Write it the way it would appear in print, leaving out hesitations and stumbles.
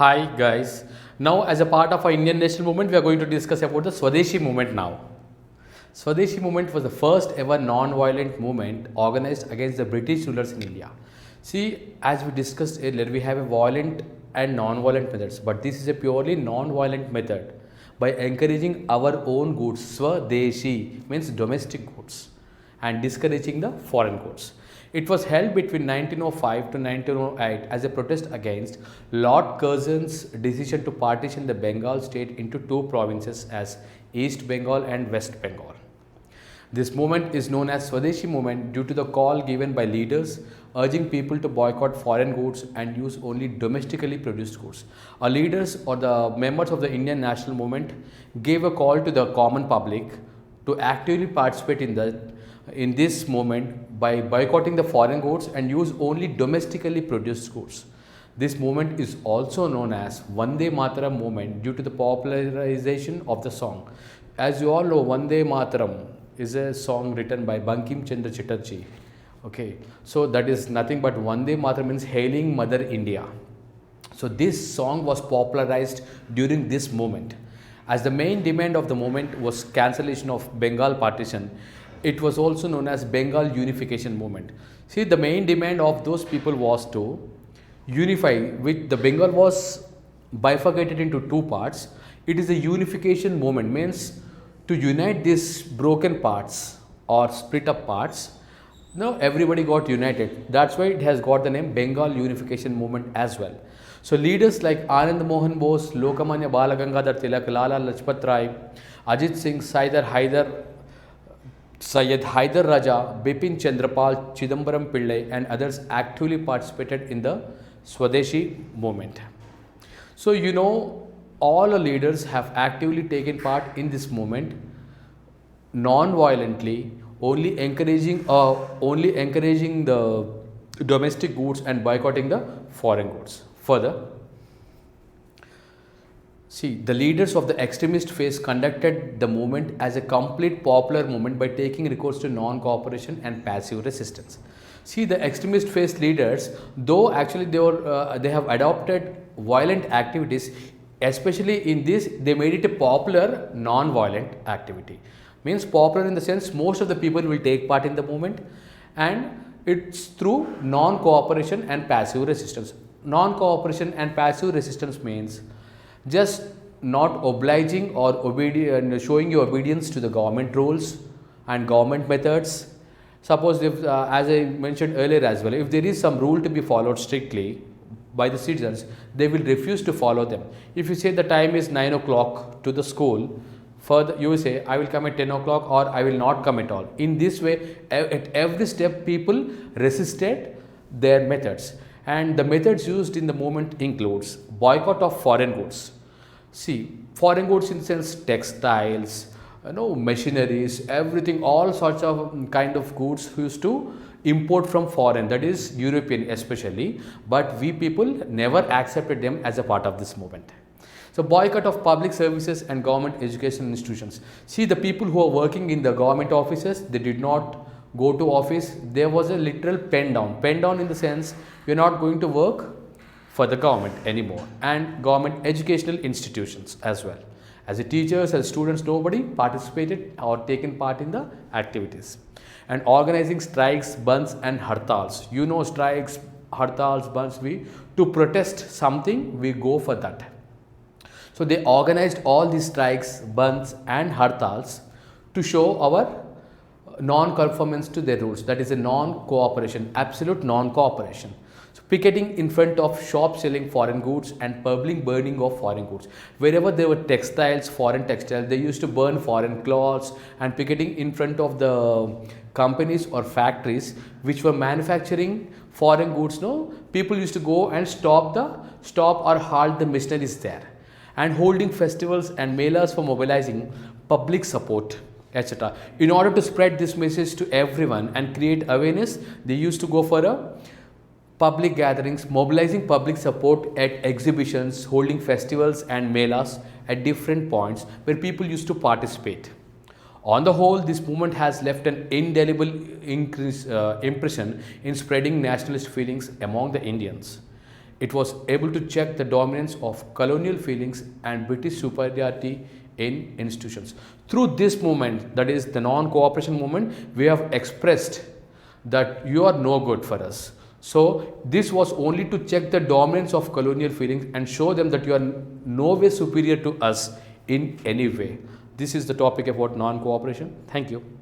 Hi guys. Now as a part of our Indian national movement, we are going to discuss about the Swadeshi movement now. Swadeshi movement was the first ever non-violent movement organized against the British rulers in India. See, as we discussed earlier, we have a violent and non-violent methods, but this is a purely non-violent method by encouraging our own goods. Swadeshi means domestic goods and discouraging the foreign goods. It was held between 1905 to 1908 as a protest against Lord Curzon's decision to partition the Bengal state into two provinces as East Bengal and West Bengal. This movement is known as Swadeshi movement due to the call given by leaders urging people to boycott foreign goods and use only domestically produced goods. Our leaders or the members of the Indian national movement gave a call to the common public to actively participate in this movement by boycotting the foreign goods and use only domestically produced goods. This movement is also known as Vande Mataram movement due to the popularization of the song. As you all know, Vande Mataram is a song written by Bankim Chandra Chatterjee. Okay, so that is nothing but Vande Mataram means hailing Mother India. So this song was popularized during this movement. As the main demand of the movement was cancellation of Bengal partition, it was also known as Bengal Unification Movement. See, the main demand of those people was to unify, with the Bengal was bifurcated into two parts. It is a unification movement, means to unite these broken parts or split up parts. Now everybody got united. That's why it has got the name Bengal Unification Movement as well. So leaders like Anand Mohan Bose, Lokamanya Balagangadhar Tilak, Lala Lajpat Rai, Ajit Singh, Syed Haider Raja, Bipin Chandrapal, Chidambaram Pillai and others actively participated in the Swadeshi movement. So you know, all the leaders have actively taken part in this movement non-violently, only encouraging the domestic goods and boycotting the foreign goods. Further, see, the leaders of the extremist phase conducted the movement as a complete popular movement by taking recourse to non-cooperation and passive resistance. See, the extremist phase leaders, though actually they have adopted violent activities, especially in this, they made it a popular non-violent activity. Means popular in the sense most of the people will take part in the movement, and it's through non-cooperation and passive resistance. Non-cooperation and passive resistance means just not obliging or showing your obedience to the government rules and government methods. Suppose if, as I mentioned earlier as well, if there is some rule to be followed strictly by the citizens, they will refuse to follow them. If you say the time is 9 o'clock to the school, further you will say I will come at 10 o'clock or I will not come at all. In this way, at every step people resisted their methods. And the methods used in the movement includes boycott of foreign goods. See, foreign goods in the sense textiles, machineries, everything, all sorts of kind of goods used to import from foreign, that is European especially, but we people never accepted them as a part of this movement. So boycott of public services and government education institutions. See, the people who are working in the government offices, they did not go to office. There was a literal pen down. Pen down in the sense you're not going to work for the government anymore, and government educational institutions as well. As a teachers, as students, nobody participated or taken part in the activities. And organizing strikes, bunds and hartals. You know, strikes, hartals, bunds, to protest something, we go for that. So they organized all these strikes, bunds and hartals to show our non-conformance to their rules. That is a non-cooperation, absolute non-cooperation. So picketing in front of shops selling foreign goods and public burning of foreign goods. Wherever there were textiles, foreign textiles, they used to burn foreign cloths, and picketing in front of the companies or factories which were manufacturing foreign goods. No, people used to go and stop or halt the machineries there, and holding festivals and melas for mobilizing public support, etc. In order to spread this message to everyone and create awareness, they used to go for a public gatherings, mobilizing public support at exhibitions, holding festivals and melas at different points where people used to participate. On the whole, this movement has left an indelible impression in spreading nationalist feelings among the Indians. It was able to check the dominance of colonial feelings and British superiority in institutions. Through this movement, that is the non-cooperation movement, we have expressed that you are no good for us. So this was only to check the dominance of colonial feelings and show them that you are no way superior to us in any way. This is the topic about non-cooperation. Thank you.